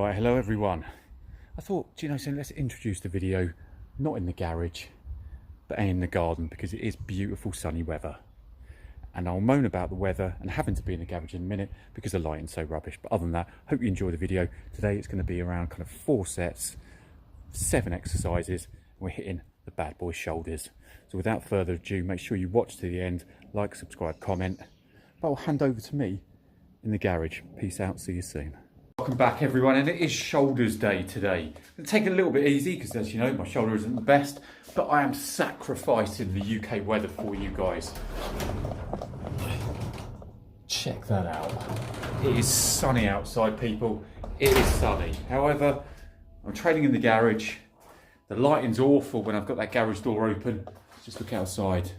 Right, hello everyone. I thought, do you know something, let's introduce the video not in the garage but in the garden, because it is beautiful sunny weather, and I'll moan about the weather and having to be in the garage in a minute because the lighting's so rubbish. But other than that, hope you enjoy the video. Today it's going to be around kind of 4 sets, 7 exercises, and we're hitting the bad boy shoulders. So without further ado, make sure you watch to the end, like, subscribe, comment. But I'll hand over to me in the garage. Peace out, see you soon. Welcome back everyone, and it is shoulders day today. I'm take it a little bit easy because, as you know, my shoulder isn't the best, but I am sacrificing the UK weather for you guys. Check that out. It is sunny outside, people. It is sunny. However, I'm training in the garage. The lighting's awful when I've got that garage door open. Just look outside.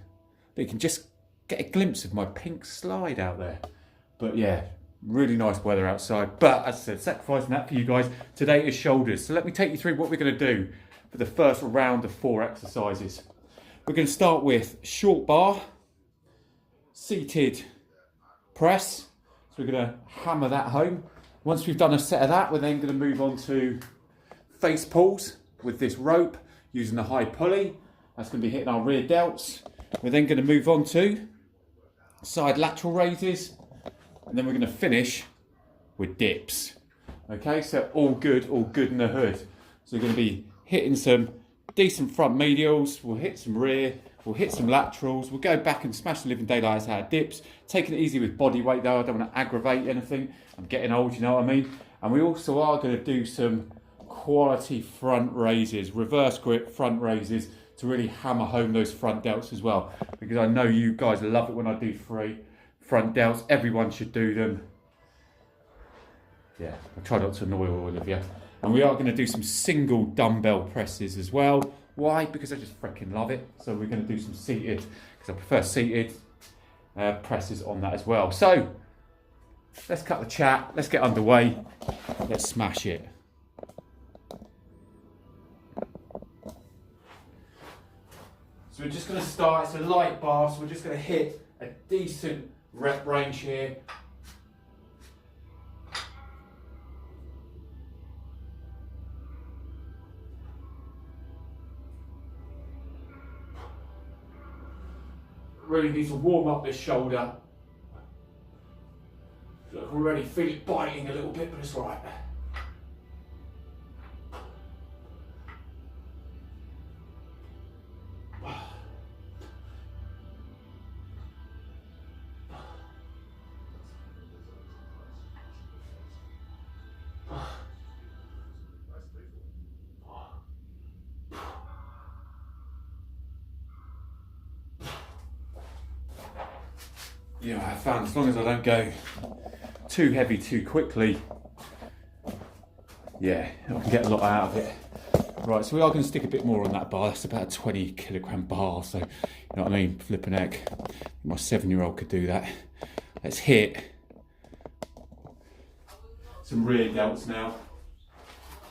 But you can just get a glimpse of my pink slide out there. But yeah, really nice weather outside. But as I said, sacrificing that for you guys. Today is shoulders. So let me take you through what we're going to do for the first round of 4 exercises. We're going to start with short bar, seated press. So we're going to hammer that home. Once we've done a set of that, we're then going to move on to face pulls with this rope using the high pulley. That's going to be hitting our rear delts. We're then going to move on to side lateral raises, and then we're going to finish with dips. Okay, so all good in the hood. So we're going to be hitting some decent front medials, we'll hit some rear, we'll hit some laterals, we'll go back and smash the living daylights out of dips, taking it easy with body weight though. I don't want to aggravate anything, I'm getting old, you know what I mean. And we also are going to do some quality front raises, reverse grip front raises, to really hammer home those front delts as well, because I know you guys love it when I do 3 front delts. Everyone should do them. Yeah, I try not to annoy all of you. And we are going to do some single dumbbell presses as well. Why? Because I just freaking love it. So we're going to do some seated, because I prefer seated presses on that as well. So let's cut the chat, let's get underway, let's smash it. So we're just going to start, it's a light bar, so we're just going to hit a decent rep range here. Really need to warm up this shoulder. I can already feel it biting a little bit, but it's all right. Yeah, I found as long as I don't go too heavy too quickly, yeah, I can get a lot out of it. Right, so we are going to stick a bit more on that bar. That's about a 20 kilogram bar, so you know what I mean, flipping heck. My 7-year-old could do that. Let's hit some rear delts now.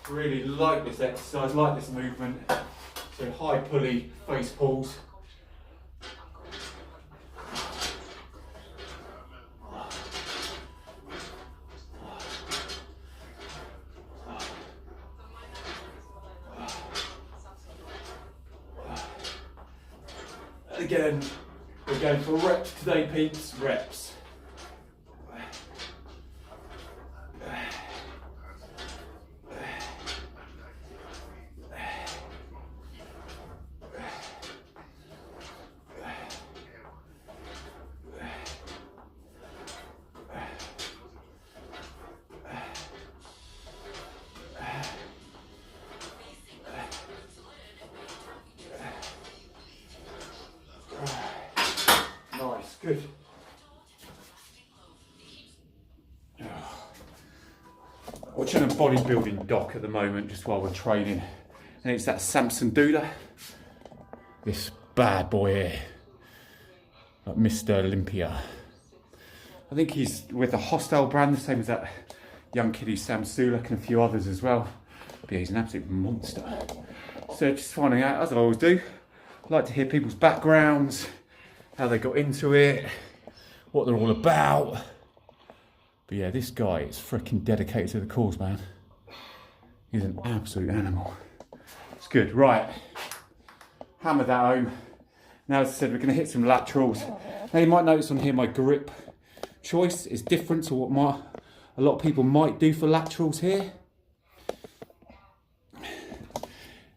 Really like this exercise, like this movement. So high pulley face pulls. Again, we're going for reps today, peeps, reps. Good. Watching a bodybuilding doc at the moment just while we're training, and it's that Samson Duda, this bad boy here, like Mr. Olympia. I think he's with a Hostile brand, the same as that young kiddie Sam Sulek and a few others as well. But yeah, he's an absolute monster. So just finding out, as I always do, I like to hear people's backgrounds, how they got into it, what they're all about. But yeah, this guy is freaking dedicated to the cause, man. He's an absolute animal. It's good. Right, hammer that home. Now, as I said, we're going to hit some laterals. Now, you might notice on here my grip choice is different to what a lot of people might do for laterals here.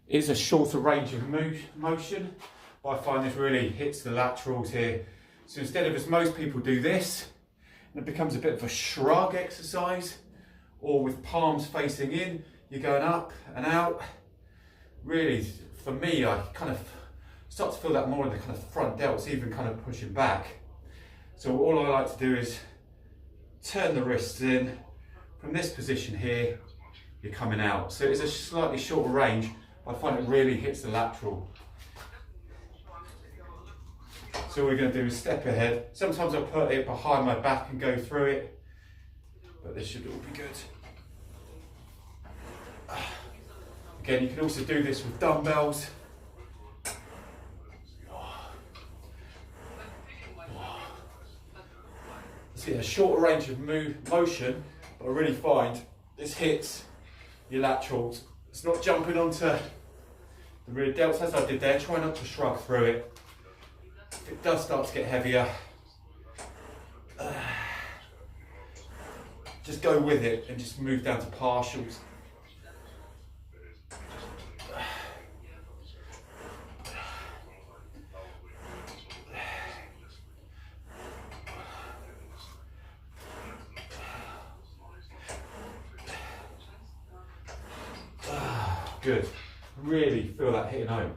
It's a shorter range of motion, but I find this really hits the laterals here. So instead of, as most people do this, and it becomes a bit of a shrug exercise, or with palms facing in, you're going up and out. Really, for me, I kind of start to feel that more in the kind of front delts, even kind of pushing back. So all I like to do is turn the wrists in. From this position here, you're coming out. So it's a slightly shorter range. I find it really hits the lateral. So all we're going to do is step ahead. Sometimes I'll put it behind my back and go through it, but this should all be good. Again, you can also do this with dumbbells. See, a shorter range of motion, but I really find this hits your laterals. It's not jumping onto the rear delts as I did there. Try not to shrug through it. If it does start to get heavier, just go with it and just move down to partials. Good. Really feel that hitting home.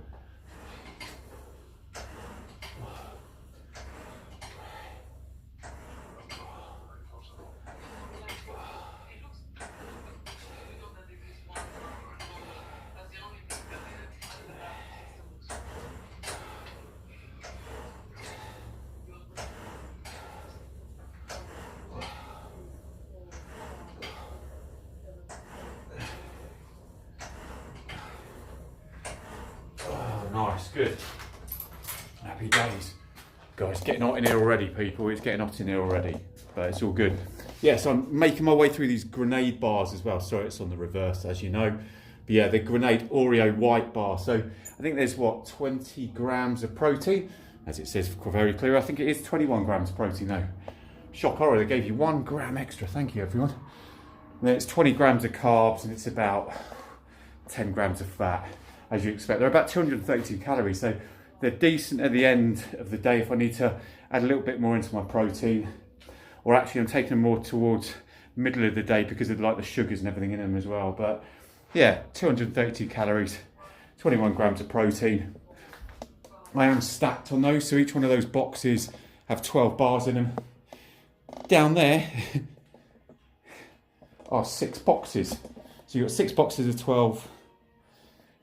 Nice, good. Happy days. Guys, getting hot in here already, people. It's getting hot in here already, but it's all good. Yeah, so I'm making my way through these grenade bars as well. Sorry, it's on the reverse, as you know. But yeah, the grenade Oreo white bar. So I think there's, what, 20 grams of protein? As it says very clear, I think it is 21 grams of protein though. Shock horror, they gave you 1 gram extra. Thank you, everyone. And then it's 20 grams of carbs, and it's about 10 grams of fat. As you expect, they're about 232 calories, so they're decent at the end of the day if I need to add a little bit more into my protein, or actually I'm taking them more towards middle of the day because of like the sugars and everything in them as well. But yeah, 232 calories, 21 grams of protein. I am stacked on those, so each one of those boxes have 12 bars in them. Down there are 6 boxes, so you've got 6 boxes of 12.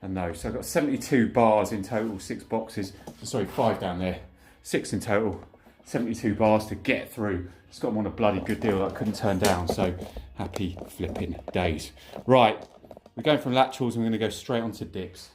And those. So I've got 72 bars in total, 6 boxes. Sorry, 5 down there. 6 in total, 72 bars to get through. It's got them on a bloody good deal that I couldn't turn down. So happy flipping days. Right, we're going from laterals and we're going to go straight onto dips.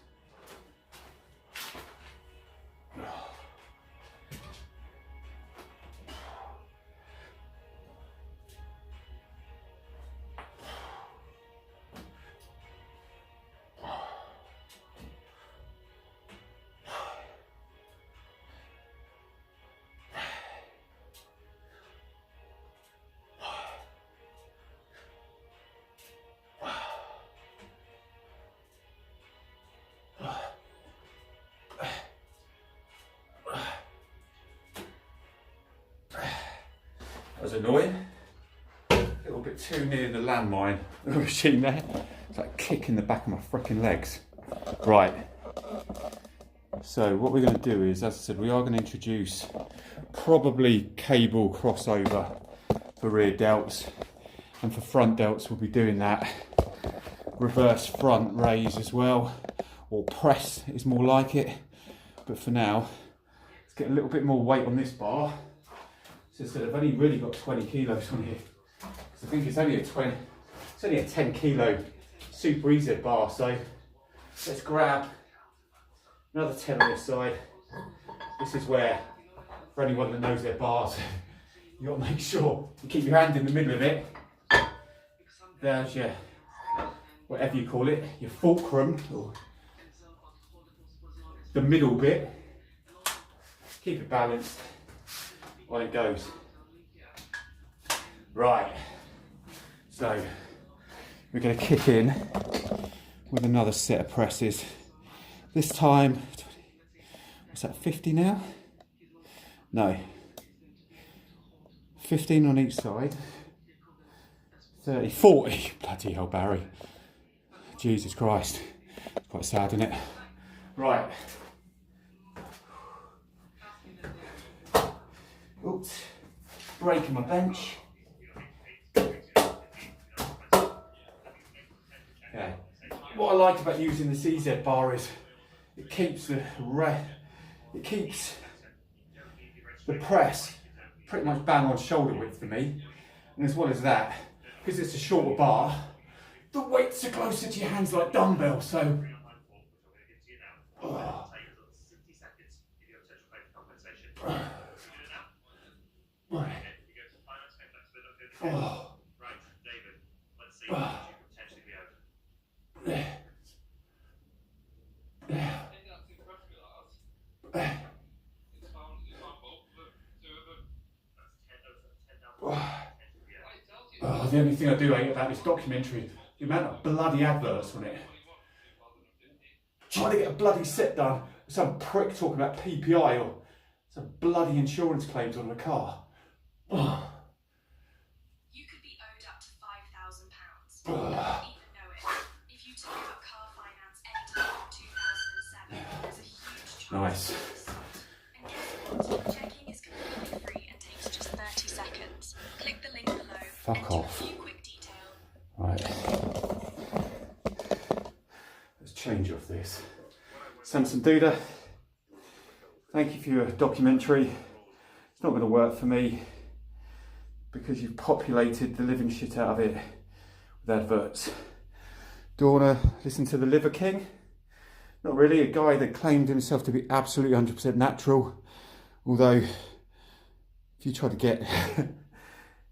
That was annoying. A little bit too near the landmine of the machine there. It's like kicking the back of my freaking legs. Right. So what we're going to do is, as I said, we are going to introduce probably cable crossover for rear delts, and for front delts we'll be doing that reverse front raise as well, or press is more like it. But for now, let's get a little bit more weight on this bar. So instead, I've only really got 20 kilos on here. I think it's only a 10 kilo super easy bar. So let's grab another 10 on this side. This is where, for anyone that knows their bars, you got to make sure you keep your hand in the middle of it. There's your, whatever you call it, your fulcrum, or the middle bit. Keep it balanced while it goes. Right, so we're going to kick in with another set of presses. This time, what's that, 50 now? No. 15 on each side. 30, 40. Bloody hell, Barry. Jesus Christ. It's quite sad, isn't it? Right. Oops. Breaking my bench. Okay. What I like about using the CZ bar is it keeps the press pretty much bang on shoulder width for me, and as well as that, because it's a shorter bar, the weights are closer to your hands like dumbbells. So the only thing I do hate about this documentary, the amount of bloody adverts on it. Trying to get a bloody set done, some prick talking about PPI or some bloody insurance claims on the car. You could be owed up to £5,000. You don't even know it. If you took out car finance anytime in 2007, there's a huge charge. Nice. And guess what? Checking is completely free and takes just 30 seconds. Click the link below. Fuck off. Right. Let's change off this. Samson Duda, thank you for your documentary. It's not going to work for me because you've populated the living shit out of it with adverts. Do you want to listen to the Liver King? Not really, a guy that claimed himself to be absolutely 100% natural. Although, if you try to get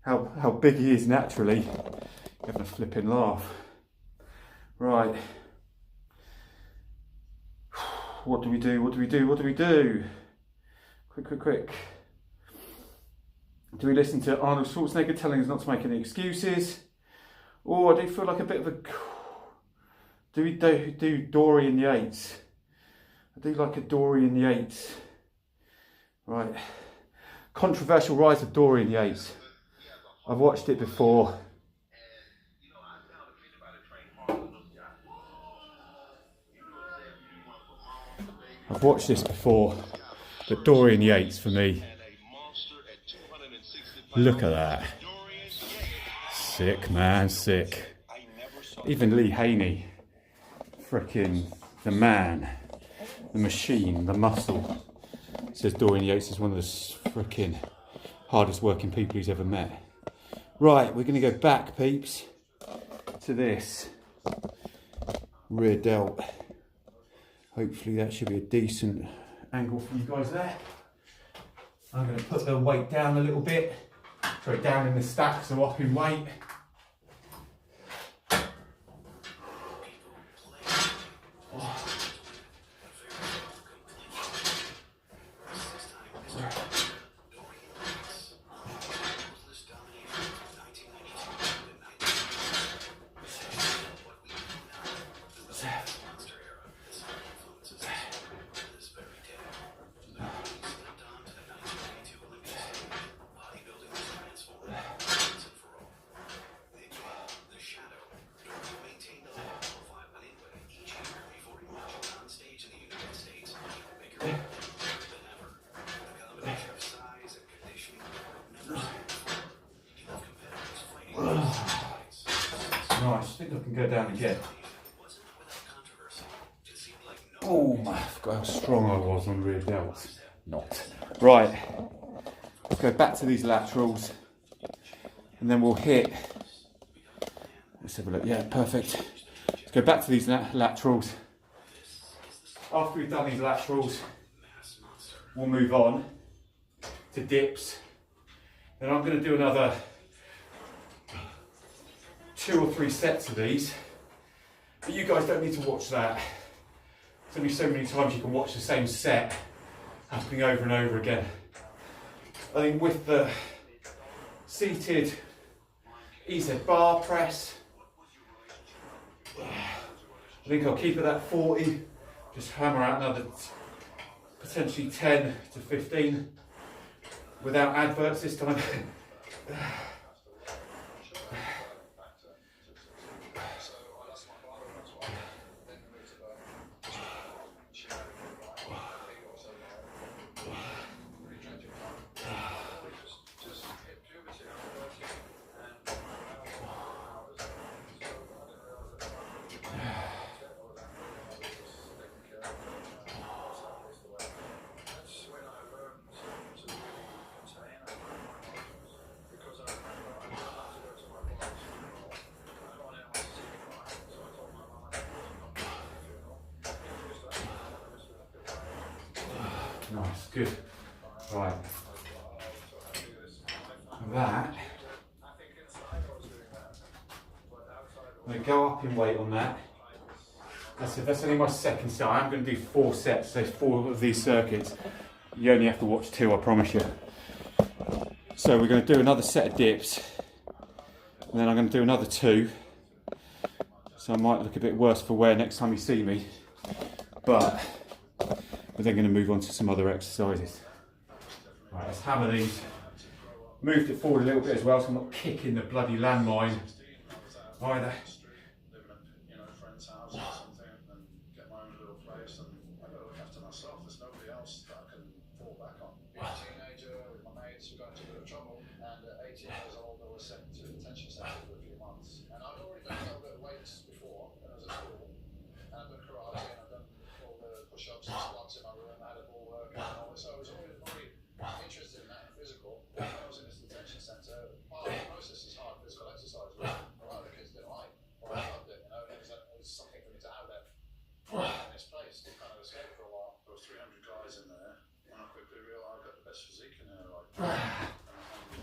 how big he is naturally, you're having a flipping laugh. Right. What do we do? What do we do? What do we do? Quick. Do we listen to Arnold Schwarzenegger telling us not to make any excuses? Or I do feel like a bit of a... Do we do Dorian Yates? I do like a Dorian Yates. Right. Controversial rise of Dorian Yates. I've watched it before. I've watched this before, but Dorian Yates for me. Look at that. Sick, man, sick. Even Lee Haney. Frickin' the man, the machine, the muscle. Says Dorian Yates is one of the frickin' hardest working people he's ever met. Right, we're going to go back, peeps, to this rear delt. Hopefully that should be a decent angle for you guys there. I'm going to put the weight down a little bit. So down in the stack, so up in weight. Nice, I think I can go down again. Oh, I forgot how strong I was on rear delts. Not. Right, let's go back to these laterals and then we'll hit. Let's have a look. Yeah, perfect. Let's go back to these laterals. After we've done these laterals, we'll move on to dips. Then I'm going to do another 2 or 3 sets of these, But you guys don't need to watch that. There's only so many times you can watch the same set happening over and over again. I think with the seated EZ bar press, I think I'll keep it at 40, just hammer out another potentially 10 to 15 without adverts this time. Nice, good. Right. That, I'm going to go up in weight on that. That's only my second set. I'm going to do 4 sets, so 4 of these circuits. You only have to watch 2, I promise you. So we're going to do another set of dips, and then I'm going to do another 2. So I might look a bit worse for wear next time you see me, but we're then going to move on to some other exercises. Right, let's hammer these. Moved it forward a little bit as well, so I'm not kicking the bloody landmine either.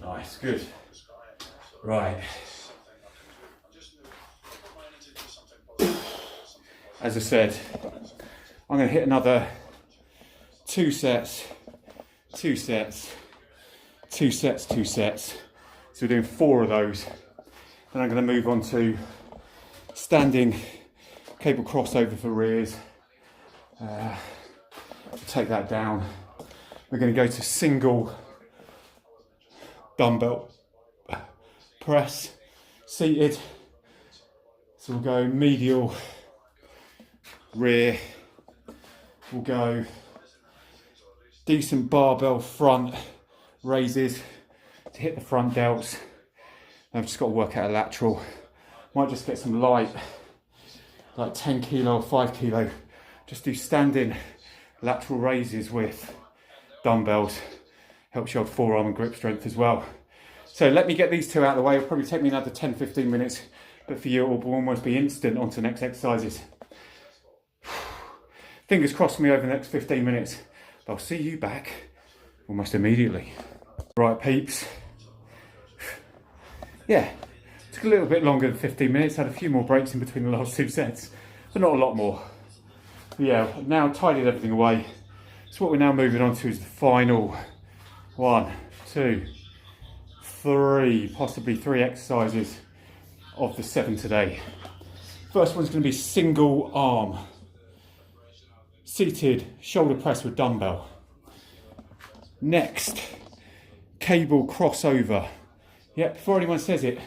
Nice, good. Right. As I said, I'm going to hit another 2 sets, 2 sets, 2 sets, 2 sets. So we're doing 4 of those. Then I'm going to move on to standing cable crossover for rears. Take that down. We're going to go to single dumbbell press, seated. So we'll go medial, rear. We'll go decent barbell front raises to hit the front delts. I've just got to work out a lateral. Might just get some light, like 10 kilo or 5 kilo. Just do standing lateral raises with dumbbells. Helps your forearm and grip strength as well. So let me get these 2 out of the way. It'll probably take me another 10-15 minutes, but for you it will almost be instant onto the next exercises. Fingers crossed for me over the next 15 minutes. I'll see you back almost immediately. Right, peeps. Yeah, took a little bit longer than 15 minutes. Had a few more breaks in between the last 2 sets, but not a lot more. But yeah, now tidied everything away. So what we're now moving on to is the final 1, 2, 3, possibly 3 exercises of the 7 today. First one's going to be single arm, seated shoulder press with dumbbell. Next, cable crossover. Yeah, before anyone says it,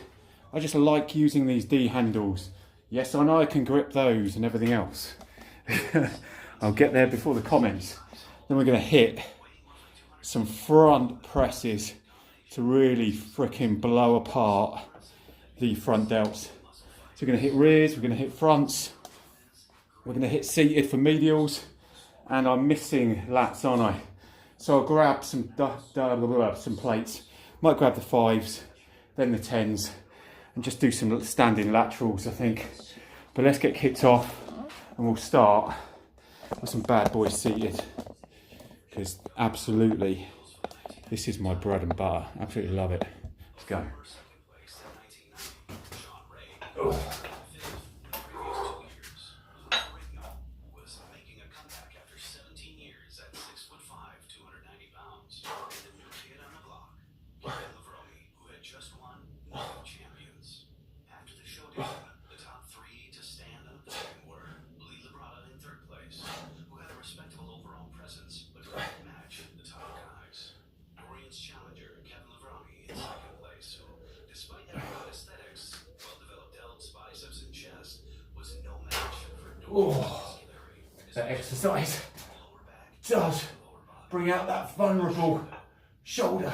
I just like using these D handles. Yes, I know I can grip those and everything else. I'll get there before the comments. Then we're going to hit some front presses to really freaking blow apart the front delts. So we're going to hit rears, we're going to hit fronts, we're going to hit seated for medials, and I'm missing lats, aren't I? So I'll grab some plates, might grab the 5s, then the 10s, and just do some standing laterals, I think. But let's get kicked off, and we'll start with some bad boys seated, because absolutely this is my bread and butter. Absolutely love it. Let's go. Oh, that exercise does bring out that vulnerable shoulder.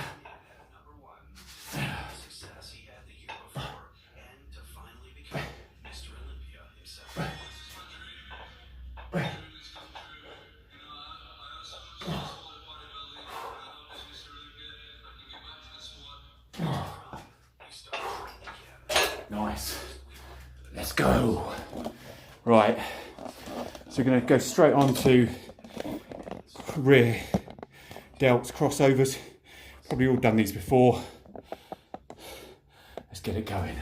Nice. Let's go. Right. So we're going to go straight on to rear delts, crossovers. Probably all done these before. Let's get it going.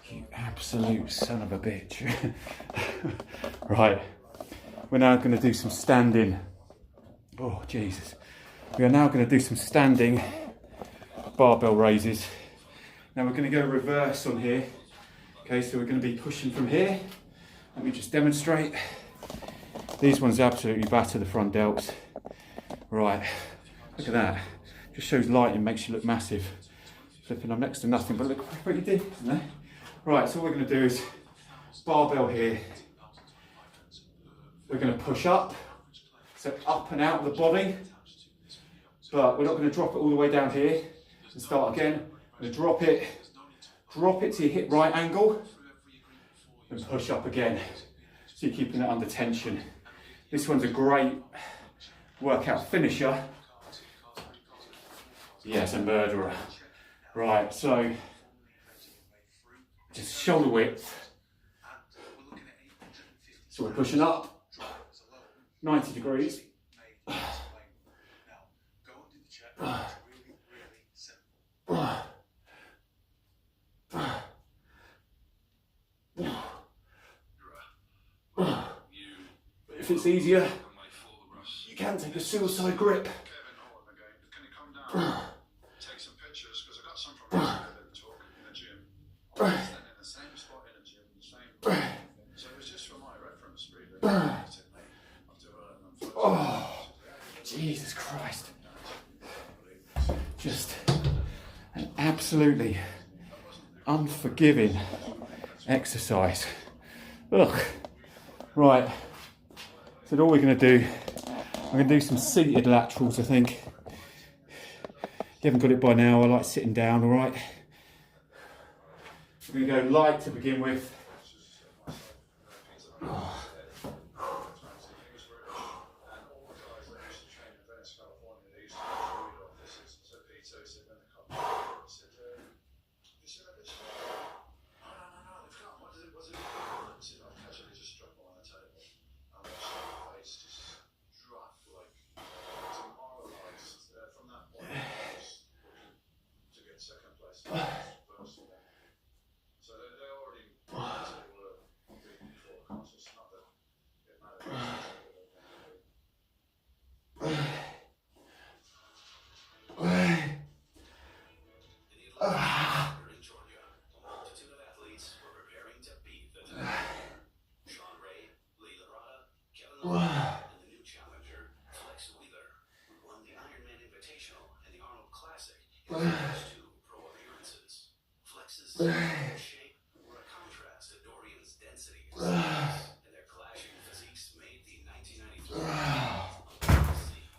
You absolute son of a bitch. Right, we're now going to do some standing. Oh Jesus. We are now going to do some standing barbell raises. Now we're going to go reverse on here. Okay, so we're going to be pushing from here. Let me just demonstrate. These ones absolutely batter the front delts. Right, look at that. Just shows lighting, makes you look massive. Flipping, I'm next to nothing, but look pretty deep, isn't it? Right, so what we're going to do is barbell here. We're going to push up, so up and out of the body, but we're not going to drop it all the way down here. And start again. We're going to drop it to your hip right angle, and push up again. So you're keeping it under tension. This one's a great workout finisher. Yeah, it's a murderer. Right, so just shoulder width. So we're pushing up 90 degrees. If it's easier, you can take a suicide grip. Take some pictures because I got some from talk in the gym. Standing in the same spot in a gym, the same. So it was just for my reference, really. Oh, Jesus Christ. Just an absolutely unforgiving exercise. Ugh. Right. So all we're going to do, I'm going to do some seated laterals, I think. If you haven't got it by now, I like sitting down, all right? We're going to go light to begin with.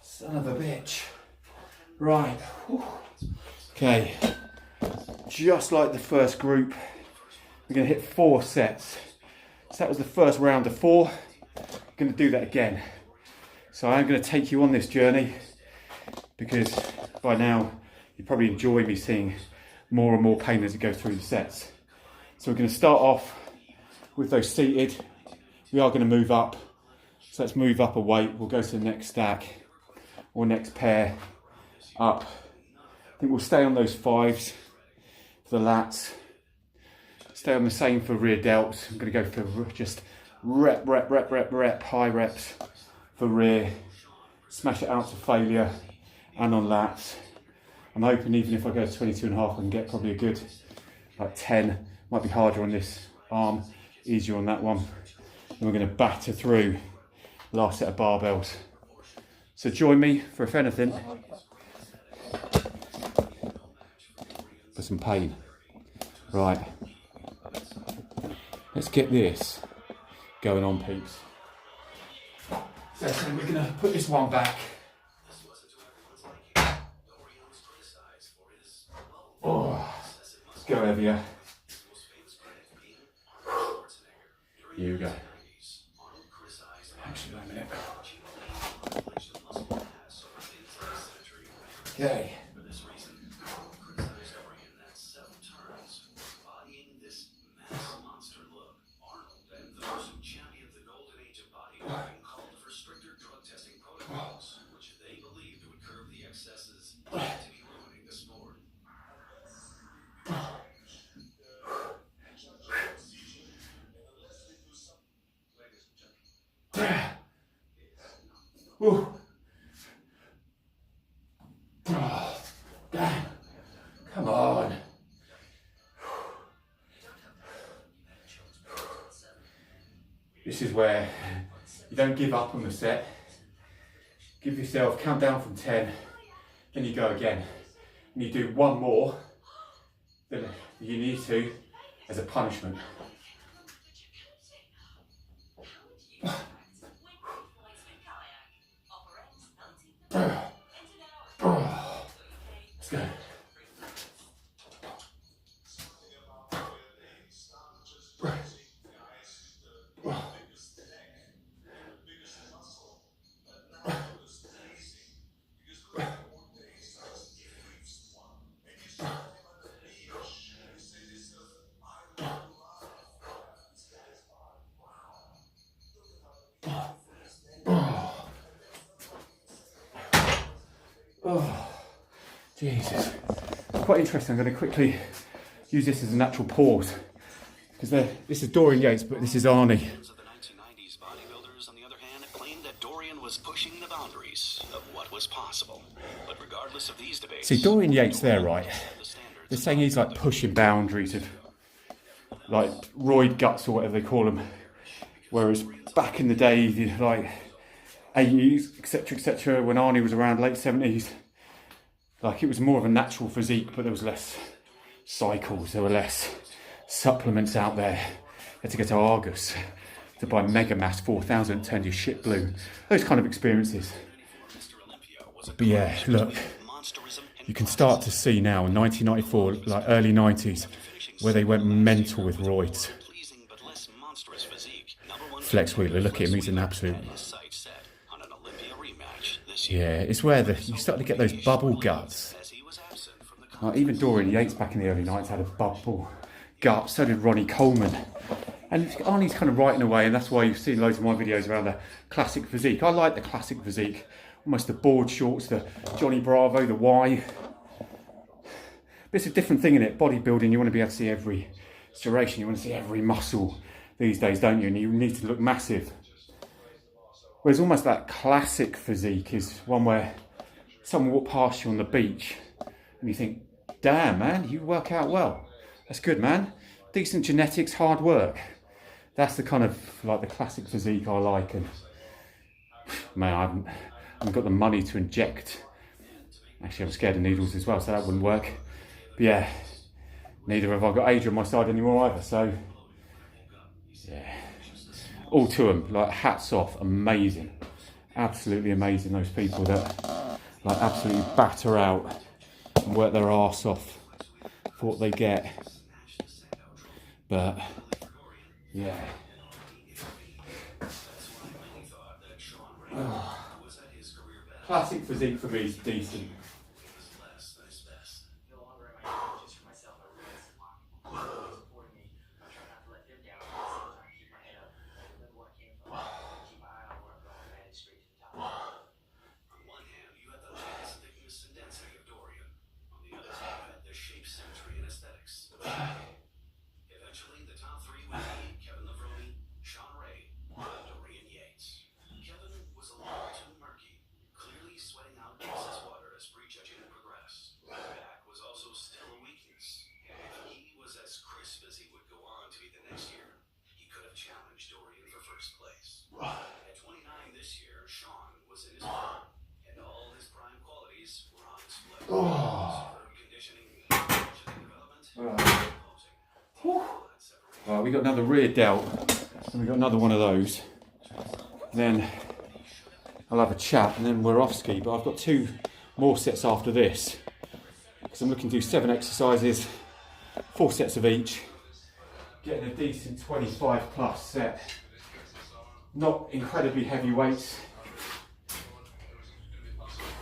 Son of a bitch. Right. Okay. Just like the first group, we're going to hit 4 sets. So that was the first round of 4. I'm going to do that again. So I'm going to take you on this journey because by now you probably enjoy me seeing more and more pain as it goes through the sets. So we're going to start off with those seated. We are going to move up. So let's move up a weight. We'll go to the next stack or next pair up. I think we'll stay on those 5s for the lats. Stay on the same for rear delts. I'm going to go for just rep, high reps for rear. Smash it out to failure and on lats. I'm hoping even if I go to 22.5, I can get probably a good like 10. Might be harder on this arm, easier on that one. And we're going to batter through the last set of barbells. So join me for, if anything, for some pain. Right, let's get this going on, peeps. So we're going to put this one back. Oh, let's go heavier. Here we go. Actually, wait a minute. Okay. Ooh. Oh, damn. Come on. This is where you don't give up on the set. Give yourself, count down from 10, then you go again. And you do one more than you need to as a punishment. Let's go. Oh, Jesus. Quite interesting. I'm going to quickly use this as a natural pause because this is Dorian Yates, but this is Arnie. The 1990s bodybuilders, on the other hand, claimed that Dorian was pushing the boundaries of what was possible. But regardless of these debates, see Dorian Yates there, right? They're saying he's like pushing boundaries of like roid guts or whatever they call them. Whereas back in the day, like 80s, etc., when Arnie was around, late 70s, like it was more of a natural physique, but there was less cycles, there were less supplements out there. You had to go to Argos to buy Mega Mass 4000, turned your shit blue. Those kind of experiences. But yeah, look, you can start to see now in 1994, like early 90s, where they went mental with roids. Flex Wheeler, look at him, he's an absolute... Yeah, it's where you start to get those bubble guts. Like even Dorian Yates back in the early 90s had a bubble gut, so did Ronnie Coleman. And Arnie's kind of right in a way, and that's why you've seen loads of my videos around the classic physique. I like the classic physique, almost the board shorts, the Johnny Bravo, the Y. But it's a different thing in it. Bodybuilding, you want to be able to see every serration, you want to see every muscle these days, don't you? And you need to look massive. Whereas almost that classic physique is one where someone walk past you on the beach and you think, damn man, you work out well. That's good, man. Decent genetics, hard work. That's the kind of like the classic physique I like. And man, I haven't got the money to inject. Actually, I'm scared of needles as well, so that wouldn't work. But yeah, neither have I got Adrian on my side anymore either. So yeah. All to them, like hats off, amazing, absolutely amazing. Those people that like absolutely batter out and work their arse off for what they get. But yeah, classic physique for me is decent. Eventually, the top three would be Kevin Lavroni, Sean Ray, and Dorian Yates. Kevin was a little too murky, clearly sweating out excess water as prejudging progressed. Back was also still a weakness. If he was as crisp as he would go on to be the next year, he could have challenged Dorian for first place. At 29 this year, Sean was in his prime, and all his prime qualities were on display. Superb conditioning, development, Right, we got another rear delt, and we got another one of those. Then I'll have a chat, and then we're off ski. But I've got 2 more sets after this, because I'm looking to do 7 exercises, 4 sets of each, getting a decent 25 plus set. Not incredibly heavy weights,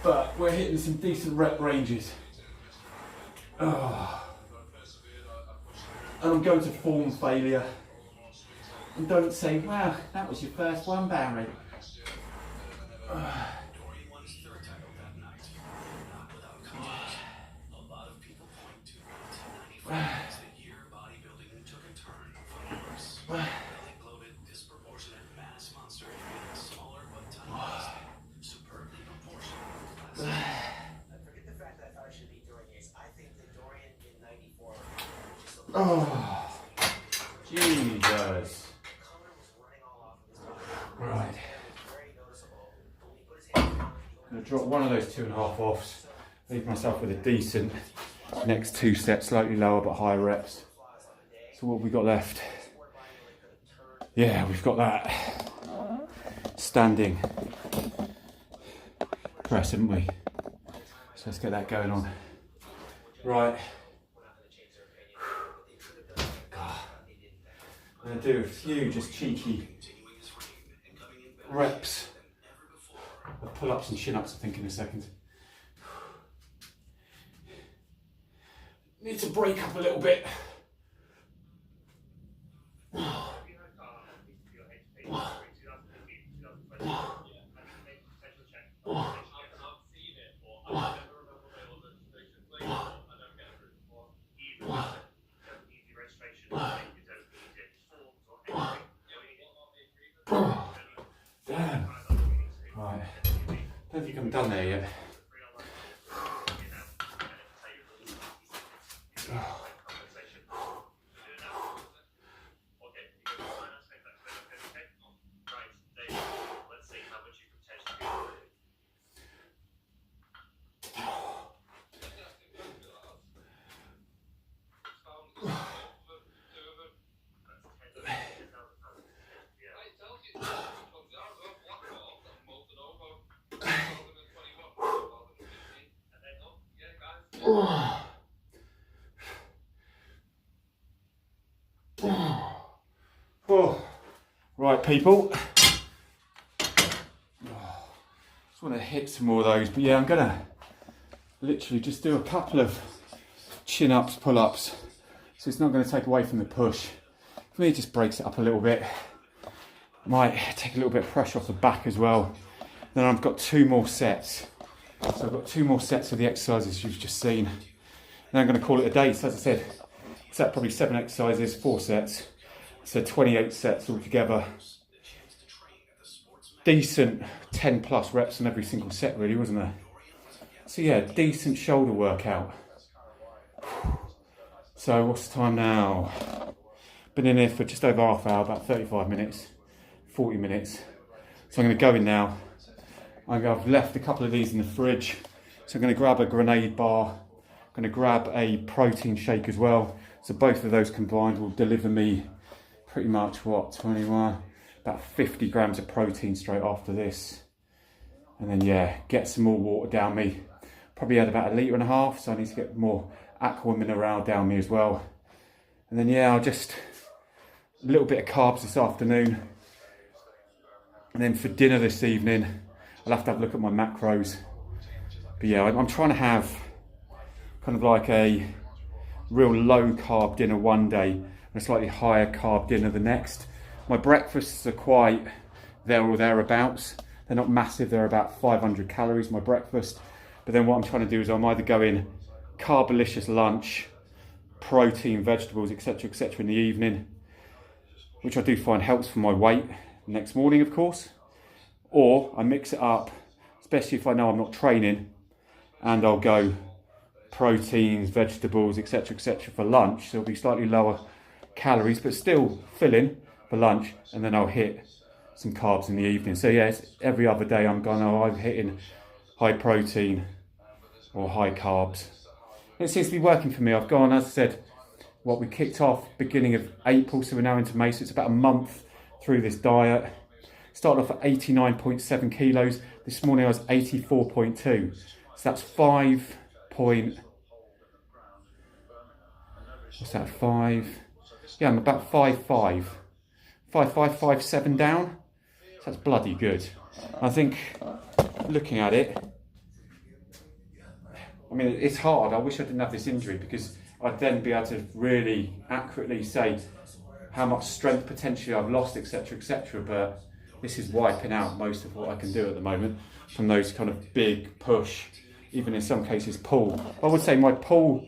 but we're hitting some decent rep ranges. And I'm going to form failure. And don't say, wow, that was your first one, Barry. Dorian won his 3rd title that night. Not without cause. A lot of people point to 1995 as the year bodybuilding took a turn for the worse. Belly bloated, disproportionate mass monster created a smaller but tiny waistline, superbly proportioned. Forget the fact that I thought I should beat Dorian Yates. I think that Dorian in '94 just a Oh, Jesus. color was running all off of his body. Right. It was very noticeable. When he put his hands down, I'm going to drop one of those 2.5 offs, leave myself with a decent next 2 sets, slightly lower but higher reps. So what have we got left? Yeah, we've got that standing press, haven't we? So let's get that going on. Right. I'm going to do a few just cheeky reps of pull-ups and chin-ups, I think, in a second. Need to break up a little bit. Damn. Right. Don't think I'm done there yet. Oh, right, people. Just want to hit some more of those, but yeah, I'm gonna literally just do a couple of chin-ups, pull-ups, so it's not going to take away from the push. For me, it just breaks it up a little bit. Might take a little bit of pressure off the back as well. Then I've got 2 more sets. So I've got 2 more sets of the exercises you've just seen. Then I'm going to call it a day. So as I said, it's at probably 7 exercises, 4 sets. So 28 sets altogether. Decent 10 plus reps on every single set, really, wasn't there? So yeah, decent shoulder workout. So what's the time now? Been in here for just over half hour, about 35 minutes, 40 minutes. So I'm going to go in now. I've left a couple of these in the fridge. So I'm going to grab a grenade bar. I'm going to grab a protein shake as well. So both of those combined will deliver me pretty much, what, 21? About 50 grams of protein straight after this. And then, yeah, get some more water down me. Probably had about 1.5 litres, so I need to get more aqua mineral down me as well. And then, yeah, I'll just, a little bit of carbs this afternoon. And then for dinner this evening, I'll have to have a look at my macros. But yeah, I'm trying to have kind of like a real low carb dinner one day and a slightly higher carb dinner the next. My breakfasts are quite there or thereabouts. They're not massive, they're about 500 calories, my breakfast. But then what I'm trying to do is I'm either going carbolicious lunch, protein, vegetables, etc., etc. in the evening, which I do find helps for my weight the next morning, of course. Or I mix it up, especially if I know I'm not training, and I'll go proteins, vegetables, etc., etc. for lunch. So it'll be slightly lower calories, but still filling for lunch, and then I'll hit some carbs in the evening. So yeah, it's every other day I'm hitting high protein or high carbs. It seems to be working for me. I've gone, as I said, we kicked off beginning of April, so we're now into May, so it's about a month through this diet. Started off at 89.7 kilos. This morning I was 84.2. So that's 5 point... What's that, 5? Yeah, I'm about 5'5". 5'5", 5'7" down. So that's bloody good. I think, looking at it, I mean, it's hard. I wish I didn't have this injury, because I'd then be able to really accurately say how much strength potentially I've lost, etc., etc. But this is wiping out most of what I can do at the moment from those kind of big push, even in some cases pull. I would say my pull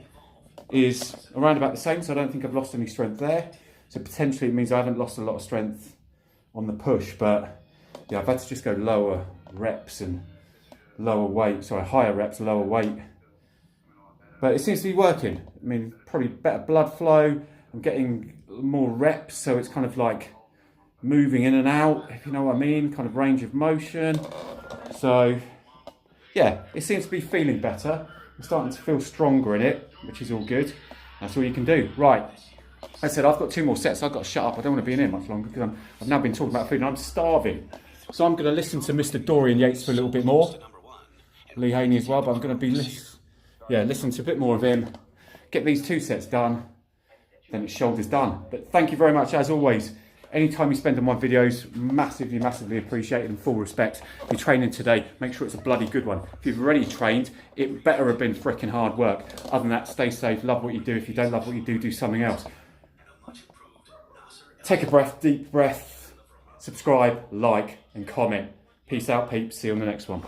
is around about the same, so I don't think I've lost any strength there. So potentially it means I haven't lost a lot of strength on the push, but yeah, I've had to just go lower reps and lower weight, higher reps, lower weight. But it seems to be working. I mean, probably better blood flow. I'm getting more reps, so it's kind of like moving in and out, if you know what I mean, kind of range of motion. So yeah, it seems to be feeling better. I'm starting to feel stronger in it, which is all good. That's all you can do. Right, like I said, I've got 2 more sets. I've got to shut up. I don't want to be in here much longer, because I've now been talking about food and I'm starving. So I'm going to listen to Mr. Dorian Yates for a little bit more. Lee Haney as well, but I'm going to be listen to a bit more of him. Get these 2 sets done, then it's shoulders done. But thank you very much, as always. Any time you spend on my videos, massively, massively appreciated, and full respect. If you're training today, make sure it's a bloody good one. If you've already trained, it better have been freaking hard work. Other than that, stay safe, love what you do. If you don't love what you do, do something else. Take a breath, deep breath, subscribe, like, and comment. Peace out, peeps. See you on the next one.